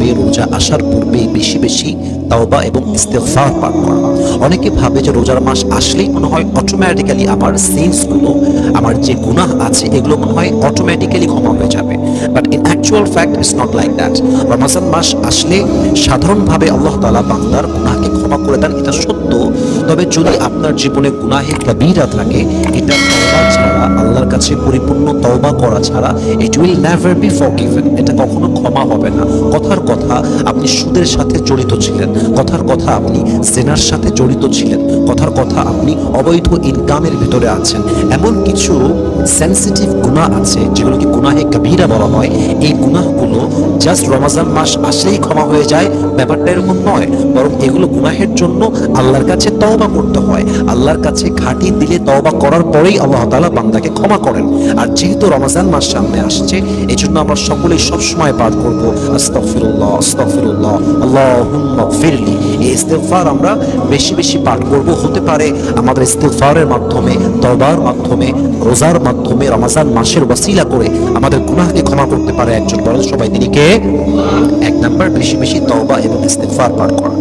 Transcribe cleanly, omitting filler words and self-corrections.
হবে রোজা আসার পূর্বেই বেশি বেশি তাওবা এবং ইস্তেগফার পাঠ করা। অনেকে ভাবে যে রোজার মাস আসলেই মনে হয় অটোমেটিক্যালি আমার সিনসগুলো, আমার যে গুনাহ আছে এগুলো মনে হয় অটোমেটিক্যালি ক্ষমা হয়ে যাবে, but in actual fact it's not like that. Ramzan মাস আসলে সাধারণভাবে আল্লাহ তাআলা বান্দার গুনাহকে ক্ষমা করে দেন, এটা সত্য। তবে যদি আপনার জীবনে গুনাহে কবিরা থাকে, এটা তওবা ছাড়া, আল্লাহর কাছে পরিপূর্ণ তওবা করা ছাড়া it will never be forgiven, এটা কখনো ক্ষমা হবে না। কথার কথা আপনি সুদের সাথে জড়িত ছিলেন, কথার কথা আপনি জেনার সাথে জড়িত ছিলেন, কথার কথা আপনি অবৈধ ইনকামের ভিতরে আছেন, এমন কিছু সেনসিটিভ গুনাহ আছে যেগুলোকে গুনাহে কবিরা বলা হয়। এই গুনাহগুলো জাস্ট রমজান মাস আসলেই ক্ষমা হয়ে যায়, ব্যাপারটা এরকম নয়, বরং এগুলো গুনাহের জন্য আল্লাহর কাছে তওবা করতে হয়। আল্লাহর কাছে ঘাটি দিলে তওবা করার পরেই আল্লাহ তাআলা বান্দাকে ক্ষমা করেন। আর যেহেতু রমজান মাস সামনে আসছে, এই জন্য আমরা সকলেই সবসময় পাঠ করবো আস্তাগফিরুল্লাহ আস্তাগফিরুল্লাহ আল্লাহুম্মা গফিরলি। এই ইস্তেগফার আমরা বেশি বেশি পাঠ করব। হতে পারে আমাদের ইস্তেগফারের মাধ্যমে, তওবার মাধ্যমে, রোজার মাধ্যমে রমজান মাসের ওয়াসিলা করে আমাদের গুনাহকে ক্ষমা করতে পারে একজন। বলেন সবাই তিনি কে? এক নাম্বার, বেশি বেশি তওবা এবং ইস্তেগফার পাঠ করা।